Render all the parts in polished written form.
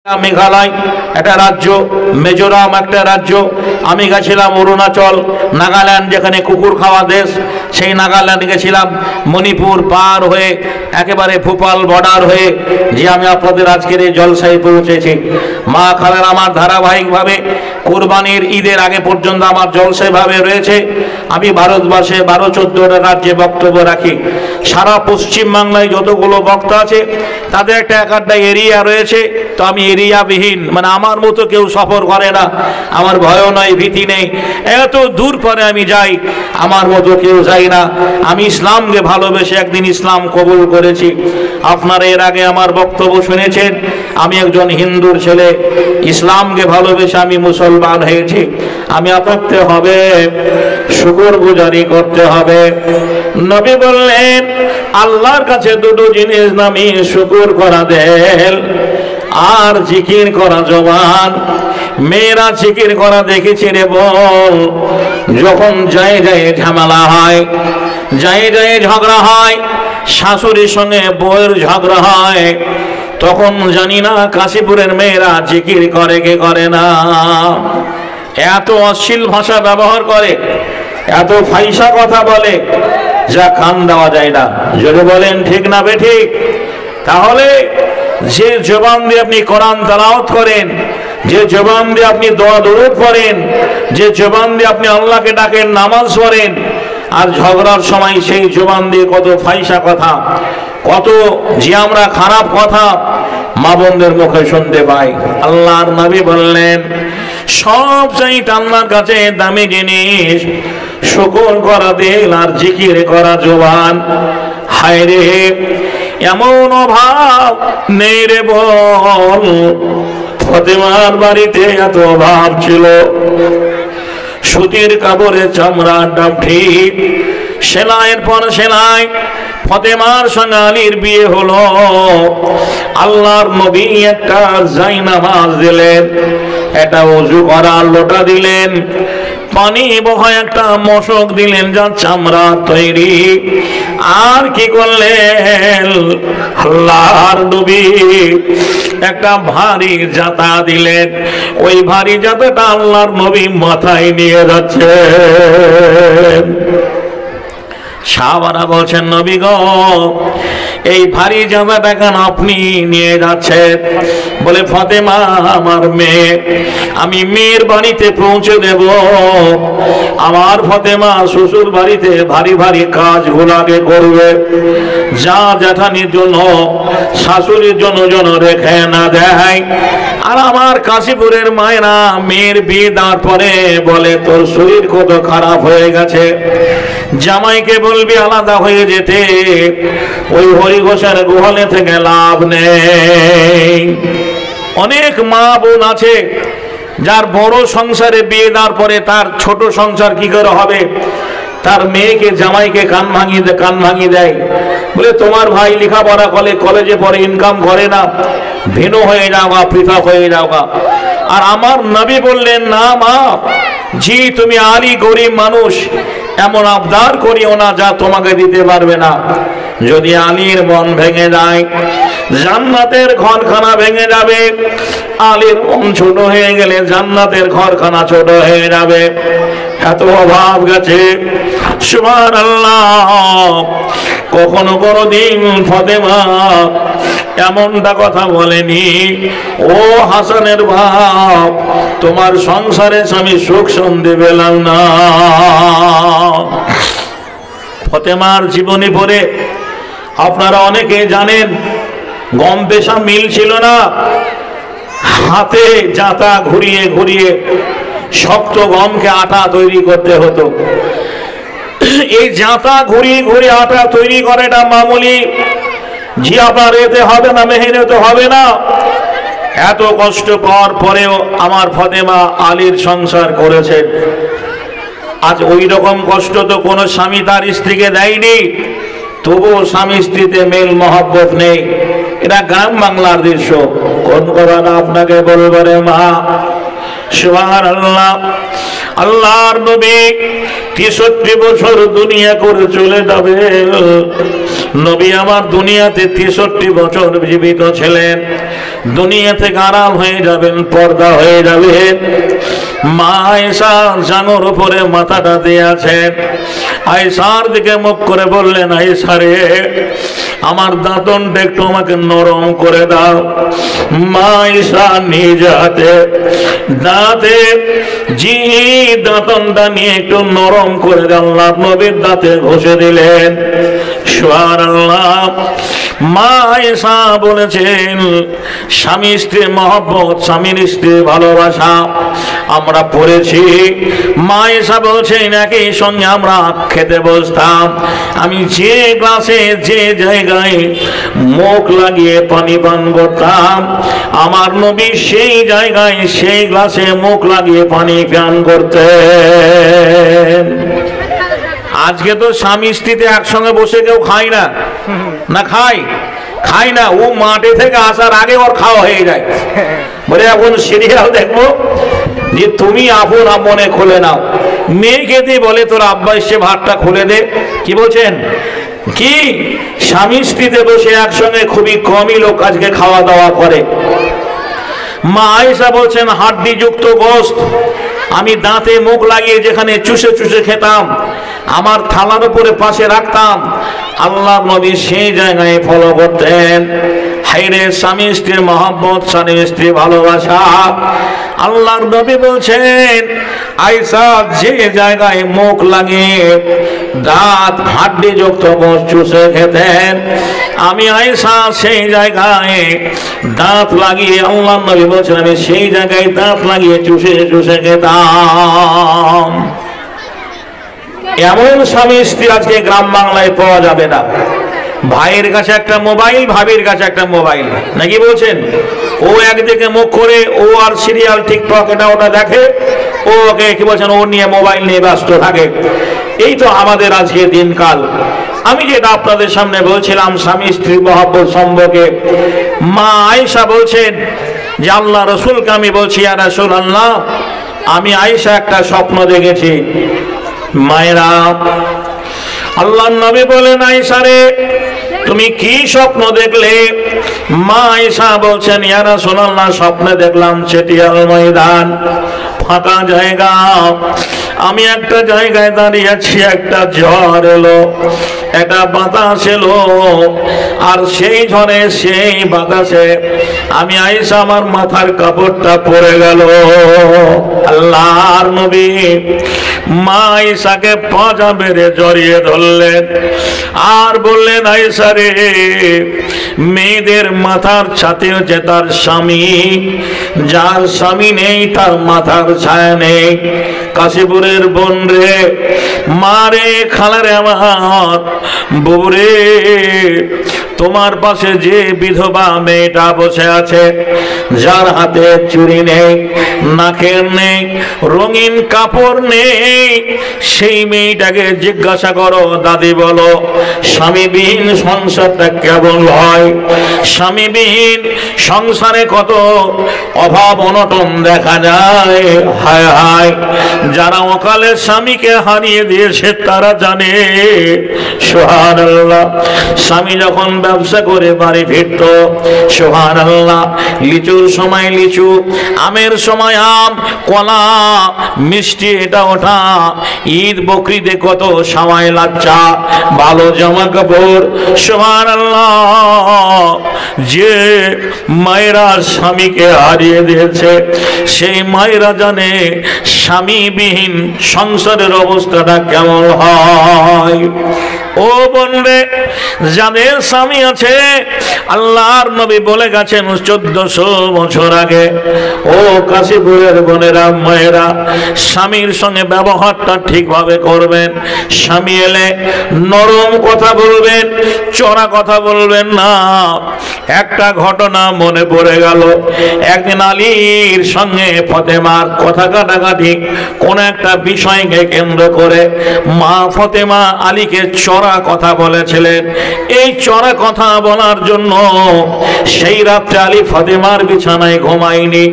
মেঘালয় একটা রাজ্য, মিজোরাম একটা রাজ্য, আমি গেছিলাম অরুণাচল, নাগাল্যান্ড যেখানে কুকুর খাওয়া দেশ, সেই নাগাল্যান্ড গেছিলাম, মণিপুর পার হয়ে একেবারে ভোপাল বর্ডার হয়ে যে আমি আপনাদের আজকের এই জলসায় পৌঁছেছি। মা খালার আমার ধারাবাহিকভাবে কোরবানির ঈদের আগে পর্যন্ত আমার জলসায় ভাবে রয়েছে। আমি ভারতবর্ষে 12-14টা রাজ্যে বক্তব্য রাখি। সারা পশ্চিমবাংলায় যতগুলো বক্তা আছে তাদের একটা একটা এরিয়া রয়েছে, তো আমি এরিয়াবিহীন, মানে আমার মতো কেউ সফর করে না, আমার ভয়ও নয়, ভীতি নেই, এত দূর পরে আমি যাই, আমার মতো কেউ যাই না। আমি ইসলামকে ভালোবেসে একদিন ইসলাম কবুল করেছি। আপনারা এর আগে আমার বক্তব্য শুনেছেন, আমি একজন হিন্দুর ছেলে, ইসলামকে ভালোবেসে আমি মুসলমান হয়েছি। আমি করতে হবে, শুকরগুজারি করতে হবে। নবী বললেন আল্লাহর কাছে দুটো জিনিস নামি শুকর করা দেল আর জিকির করা জবান। মেয়েরা জিকির করা দেখেছি রে বল, যখন জায়গায় ঝামেলা হয়, জায়গায় ঝগড়া হয়, শাশুড়ির সঙ্গে বউয়ের ঝগড়া হয়, তখন জানি না কাশীপুরের মেয়েরা জিকির করে কে করে না। এত অশ্লীল ভাষা ব্যবহার করে, এত ফাইসা কথা বলে, যা কান দেওয়া যায় না। যদি বলেন ঠিক না বেঠিক? তাহলে যে জবান দিয়ে আপনি কোরআন তেলাওয়াত করেন, যে জবান দিয়ে আপনি দোয়া দরুদ পড়েন, যে জবান দিয়ে আপনি আল্লাহকে ডাকেন, নামাজ পড়েন, আর ঝগড়ার সময় সেই জবান দিয়ে কত ফাইসা কথা, কত যে আমরা খারাপ কথা মা বোনদের মুখে শুনতে পাই। আল্লাহর নবী বললেন সব চাইতে আল্লাহর কাছে দামি জিনিস শুকর করা দিল আর জিকির করা জবান। হায় রে, এমন অভাব নেই রে বল। ফতেমার বাড়িতে এত অভাব ছিল, সুতির কাপড়ে চামড়ার ডাবঠি, সেলাইয়ের পর সেলাই। ফতেমার সঙ্গে আলীর বিয়ে হলো। আল্লাহর নবী একটা জায়নামাজ দিলেন, একটা ওযু করার লোটা দিলেন, পানি বহা একটা মশক দিলেন যা চামড়া তৈরি। আর কি করলেন আল্লাহর নবী? একটা ভারী জাতা দিলেন। ওই ভারী জাতাটা আল্লাহর নবী মাথায় নিয়ে যাচ্ছে। সাহাবারা বলছেন নবী গো, এই ভারী জামাটা কেন আপনি নিয়ে যাচ্ছেন? বলে ফাতেমা আমার মেয়ে, আমি মেয়ের বাড়িতে পৌঁছে দেব। আমার ফাতেমা শ্বশুর বাড়িতে ভারী ভারী কাজগুলাকে করবে, যা জ্যাঠানির জন্য শাশুড়ির জন্য যেন রেখে না দেয়। আর আমার কাশীপুরের মায়েরা মেয়ের বিয়ে দেওয়ার পরে বলে তোর শরীর কত খারাপ হয়ে গেছে, জামাইকে বলবি আলাদা হয়ে যেতে, ওই হরিঘোষের গোহালে থেকে লাভ নেই। অনেক মা বোন আছে যার বড় সংসারে বিয়ে দেওয়ার পরে তার ছোট সংসার কি করে হবে, তার মেয়েকে জামাইকে কান ভাঙিয়ে দেয়। বলে তোমার ভাই লেখাপড়া করে, কলেজে পড়ে, ইনকাম করে না, ভিন্ন হয়ে যাও, পৃথক হয়ে যাও। আর আমার নবী বললেন না মা, জি তুমি আলী গরিব মানুষ, এমন আবদার করিও না যা তোমাকে দিতে পারবে না। যদি আলীর মন ভেঙে যায়, জান্নাতের ঘরখানা ভেঙে যাবে। আলীর মন ছোট হয়ে গেলে জান্নাতের ঘরখানা ছোট হয়ে যাবে। এত অভাব গেছে, সুবহানাল্লাহ। কখনো কোনোদিন ফাতেমা এমনটা কথা বলেনি, ও হাসানের বাপ তোমার সংসারে আমি সুখ শান্তি পেলাম না। ফাতেমার জীবনী পড়ে আপনারা অনেকে জানেন, গম পেশা মিল ছিল না, হাতে জাতা ঘুরিয়ে ঘুরিয়ে শক্ত গমকে আটা তৈরি করতে হতো। এই জাতা ঘুরিয়ে ঘুরিয়ে আটা তৈরি করাটা মামুলি জিয়াপার এতে হবে না, মেহনতে হবে না। এত কষ্ট পাওয়ার পরেও আমার ফাতেমা আলীর সংসার করেছে। আজ ওই রকম কষ্ট তো কোনো স্বামী তার স্ত্রীকে দেয়নি, তবুও স্বামী স্ত্রীতে মেল মহব্বত নেই। এটা গ্রাম বাংলার দৃশ্য। কোন কথা না আপনাকে বলবো রে মা। সুবহানাল্লাহ। আল্লাহর নবী 63 বছর দুনিয়া করে চলে যাবে। নবী আমার দুনিয়াতে 63 বছর জীবিত ছিলেন। দুনিয়া থেকে আরাম হয়ে যাবেন, পর্দা হয়ে যাবে। মা আয়েশা জানোর উপরে মাথাটা দিয়ে আছেন। আয়েশার দিকে মুখ করে বললেন, আয়েশা রে, আমার দাঁতনটা একটু আমাকে নরম করে দাও। মা আয়েশা নিজে হাতে দাঁতে দাঁতনটা নিয়ে একটু নরম করে আল্লাহ নবীর দাঁতে ঘষে দিলেন। সুবহানাল্লাহ। মা আয়েশা বলেছেন, স্বামী স্ত্রীর মহব্বত, স্বামীর স্ত্রীর ভালোবাসা আমরা পড়েছি। মা আয়েশা বলছেন, একই সঙ্গে আমরা খেতে বসতাম। আমি যে গ্লাসে যে জায়গায় মুখ লাগিয়ে পানি পান করতাম, আমার নবী সেই জায়গায় সেই গ্লাসে মুখ লাগিয়ে পানি পান করতেন। আজকে তো স্বামী স্ত্রীতে একসঙ্গে বসে কেউ খায় না, না খায় না। ও মাঠে থেকে আসার আগে ওর খাওয়া হয়ে যায়। বলে এখন সিরিয়াল দেখবো, যে তুমি আপন মনে খুলে নাও। মেয়েকে দিয়ে বলে, তোর আব্বা এসে ভাতটা খুলে দে। কি বলছেন? কি স্বামী স্ত্রীতে বসে একসঙ্গে খুবই কমই লোক আজকে খাওয়া দাওয়া করে। মা আয়েশা বলছেন, হাড্ডি যুক্ত গোশত আমি দাঁতে মুখ লাগিয়ে যেখানে চুষে চুষে খেতাম, আমার থালার উপরে পাশে রাখতাম, আল্লাহ নবী সেই জায়গায় ফলো করতেন। হায়রে স্বামী স্ত্রীর মহব্বত, স্বামী স্ত্রীর ভালোবাসা। আল্লাহর নবী বলছেন, আয়েশা যে জায়গায় মুখ লাগিয়ে দাঁত হাড্ডি যুক্ত গোশত চুষে খেতেন, আমি আয়েশা সেই জায়গায় দাঁত লাগিয়ে, আল্লাহর নবী বলছেন, আমি সেই জায়গায় দাঁত লাগিয়ে চুষে চুষে খেতাম। এমন স্বামী স্ত্রী আজকে গ্রাম বাংলায় পাওয়া যাবে না। ভাইয়ের কাছে একটা মোবাইল, ভাবির কাছে একটা মোবাইল, নাকি বলছেন? ও একদিকে মুখ করে ও আর সিরিয়াল টিকটক এটা ওটা দেখে, ও ওকে কি বলছেন, ও নিয়ে মোবাইল নিয়ে ব্যস্ত থাকে। এই তো আমাদের আজকে দিনকাল। আমি যেটা আপনাদের সামনে বলছিলাম স্বামী স্ত্রী মহব্বত সম্পর্কে, মা আয়েশা বলছেন যে আল্লাহ রসুলকে আমি বলছি, ইয়া রাসূলুল্লাহ, আমি আয়েশা একটা স্বপ্ন দেখেছি। মায়েরা, আল্লাহর নবী বলেন, আয়েশা রে, তুমি কি স্বপ্ন দেখলে? মা আয়েশা বলছেন, ইয়া রাসূলুল্লাহ, স্বপ্নে দেখলাম চেটিয়াল ময়দান, ফাঁকা জায়গা, আমি একটা জায়গায় দাঁড়িয়ে আছি, একটা ঝড় এলো, একটা বাতাস এলো, আর সেই ঝড়ে সেই বাতাসে আমি আয়েশা আমার মাথার কাপড়টা পড়ে গেল। আল্লাহর নবী মা আয়েশাকে পাঁজা মেরে জড়িয়ে ধরলেন আর বললেন, আয়েশা রে, মেয়েদের মাথার ছাতে হচ্ছে তার স্বামী, যার স্বামী নেই তার মাথার ছায়া নেই। কাশীপুরের বোন রে, মা রে, খালারে আমার, বউরে, তোমার পাশে যে বিধবা মেয়েটা বসে আছে, যার হাতে চুড়ি নেই, নাকের নেই, রঙিন কাপড় নেই, সেই মেয়েটাকে জিজ্ঞাসা করো, দাদি বলো, স্বামীবিহীন সংসারটা কেমন হয়? স্বামীবিহীন সংসারে কত অভাব অনটন দেখা যায়। হায় হায়, যারা অকালে স্বামীকে হারিয়ে দিয়েছে তারা জানে। সুবহানাল্লাহ। স্বামী যখন ব্যবসা করে বাড়ি ফিরত, সুবহানাল্লাহ, লিচুর সময় লিচু, আমের সময় আম, কলা, মিষ্টি, এটা ওঠা, ঈদ বকরিদে কত সময় লাচ্চা, ভালো জামা কাপড়। সুবহানাল্লাহ। যে মায়েরা স্বামীকে হারিয়ে দিয়েছে সেই মায়েরা জানে স্বামীবিহীন সংসারের অবস্থাটা কেমন হয়। ও বোনরে, যাদের স্বামী আছে, আল্লাহর নবী বলে গেছেন 1400 বছর আগে, ও কাশীপুরের বোনেরা, মায়েরা, স্বামীর সঙ্গে ব্যবহারটা ঠিকভাবে করবেন। স্বামী এলে নরম কথা বলবেন, চড়া কথা বলবেন না। একটা ঘটনা মনে পড়ে গেল, একদিন আলীর সঙ্গে ফতেমার কথা কাটাকাটি কোন একটা বিষয়কে কেন্দ্র করে মা ফতেমা আলীকে চড়া চড়া কথা বলেছিলেন। এই চড়া কথা বলার জন্য সেই রাত্রে আলী ফাতেমার বিছানায় ঘুমায়নি,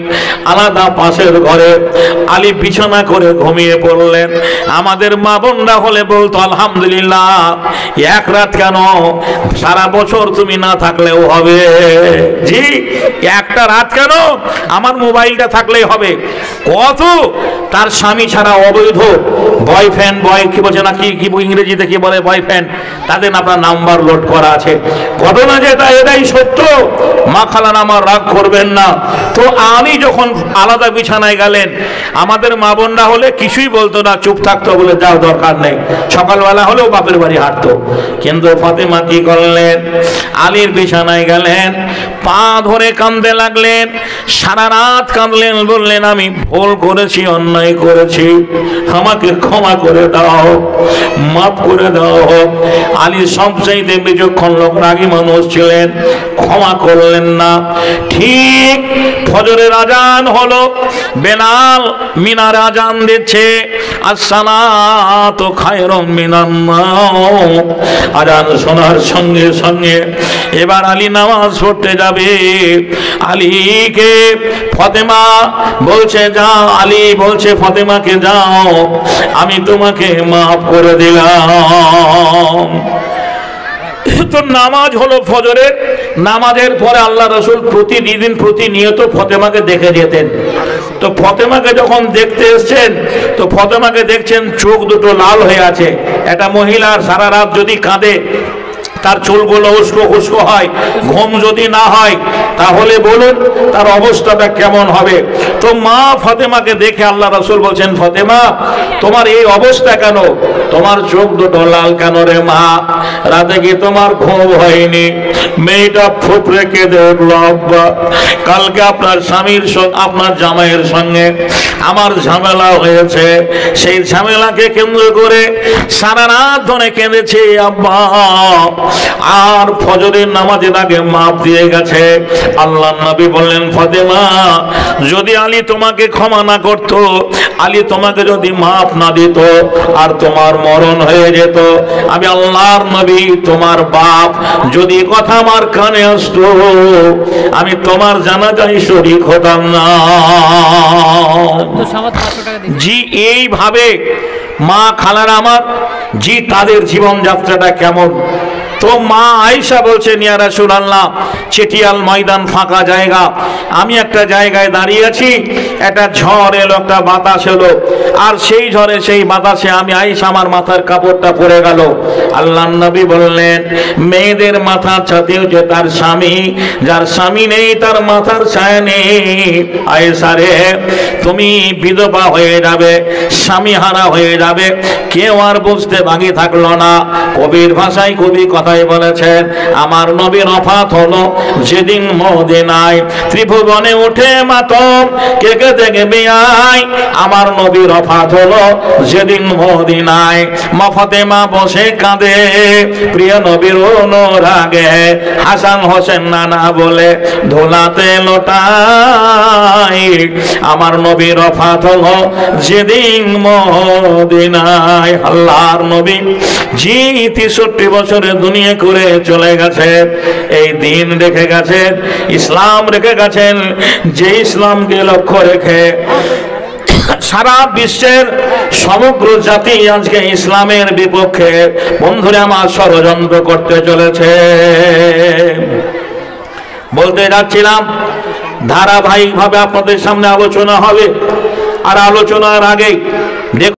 আলাদা পাশের ঘরে আলী বিছানা করে ঘুমিয়ে পড়লেন। আমাদের মা বোনরা হলে বলতো আলহামদুলিল্লাহ, এক রাত কেন, সারা বছর তুমি না থাকলেও হবে। জি, একটা রাত কেন, আমার মোবাইলটা থাকলেই হবে। কত তার স্বামী ছাড়া অবৈধ বয়ফ্রেন্ড, কি বলছে না, কি ইংরেজিতে কি বলে, বয়ফ্রেন্ড, তাদের আপনার নাম্বার লোড করা আছে। ঘটনা যেটা এটাই সত্য, মা খালান আমার রাগ করবেন না। তো আমি যখন আলাদা বিছানায় গেলেন, আমাদের মা বোনরা হলে কিছুই বলতো না, চুপ থাকতো, বলে যাও দরকার নেই, সকালবেলা হলেও বাপের বাড়ি হাঁটতো। কিন্তু ফাতেমা কি করলেন, আলীর বিছানায় গেলেন, পা ধরে কাঁদতে লাগলেন, সারা রাত কাঁদলেন, বললেন আমি ভুল করেছি, অন্যায় করেছি, আমাকে ক্ষমা করে দাও, মাফ করে দাও। আলী সবচাইতে বিচক্ষণ লোক, রাগী মানুষ ছিলেন, ক্ষমা করলেন না। ঠিক ফজরের আজান হলো, বেলাল মিনার আজান দিচ্ছে, আসসালাতু খায়রুম মিনান নাওম। আজান শোনার সঙ্গে সঙ্গে এবার আলী নামাজ পড়তে যাবে। আলীকে ফাতেমা বলছে যাও, আলী বলছে ফাতেমাকে যাও, আমি তোমাকে মাফ করে দিলাম। তো নামাজ হলো ফজরের, নামাজের পরে আল্লাহ রসুল প্রতিনিয়ত ফাতেমাকে দেখে যেতেন। তো ফাতেমাকে যখন দেখতে এসছেন, তো ফাতেমাকে দেখছেন চোখ দুটো লাল হয়ে আছে। একটা মহিলার সারা রাত যদি কাঁদে, তার চুলগুলো উস্কো উস্কো হয়, ঘুম যদি না হয়, তাহলে বলুন তার অবস্থাটা কেমন হবে। তো মা ফাতেমাকে দেখে আল্লাহ রাসূল বলছেন, ফাতেমা তোমার এই অবস্থা কেন, তোমার চোখ দুটো লাল কেন রে মা, রাতে কি তোমার ঘুম হয়নি? মেয়েটা ফুপড়ে কেঁদে উঠলো, আব্বা কালকে আপনার স্বামীর সঙ্গে, আপনার জামাইয়ের সঙ্গে আমার ঝামেলা হয়েছে, সেই ঝামেলাকে কেন্দ্র করে সারা রাত ধরে কেঁদেছে আব্বা, আর ফজরের নামাজের আগে মাফ দিয়ে গেছে। আল্লাহর নবী বললেন, ফাতেমা যদি আলী তোমাকে ক্ষমা না করত, আলী তোমাকে যদি মাফ না দিত, আর তোমার মরণ হয়ে যেত, আমি আল্লাহর নবী তোমার বাপ যদি কথা আমার কানে আসতো, আমি তোমার জানাজায় শরীক হতাম না। জি, এইভাবে মা খালারা আমার, জি তাদের জীবনযাত্রাটা কেমন। তো মা আয়েশা বলছেন, ইয়া রাসূলুল্লাহ, চেটিয়াল ময়দান, ফাঁকা জায়গা, আমি একটা জায়গায় দাঁড়িয়ে আছি, একটা ঝড় এলো, একটা বাতাস এলো, আর সেই ঝড়ে সেই বাতাসে আমি আয়েশা আমার মাথার কাপড়টা পড়ে গেল। আল্লাহর নবী বললেন, মেয়েদের মাথার ছাতিও যে তার স্বামী, যার স্বামী নেই তার মাথার ছায়া নেই। আয়েশা রে, তুমি বিধবা হয়ে যাবে, স্বামী হারা হয়ে যাবে, কেউ আর বুঝতে বাকি থাকলো না। কবির ভাষায় কবি কথাই বলেছেন, আমার নবীর ওফাত হলো যেদিন মদিনায়, ত্রিভুবনে উঠে মাতম, কে কে দেখবে আয়, আমার নবীর ওফাত হলো যেদিন মদিনায়। মা ফাতেমা বসে কাঁদে, প্রিয় নবীর অনুরাগে, হাসান হোসেন নানা বলে ধোলাতে লোটাই, আমার নবীর ওফাত হলো যেদিন মদিনায়। আল্লাহর নবী জি 63 বছরে দুনিয়া করে চলে গেছে, এই দিন রেখে গেছেন, ইসলাম রেখে গেছেন, যে ইসলামকে লক্ষ্য রেখে সারা বিশ্বের সমগ্র জাতি আজকে ইসলামের বিপক্ষে বন্ধুরা আমার ষড়যন্ত্র করতে চলেছে। বলতে যাচ্ছিলাম, ধারাবাহিকভাবে আপনাদের সামনে আলোচনা হবে, আর আলোচনার আগে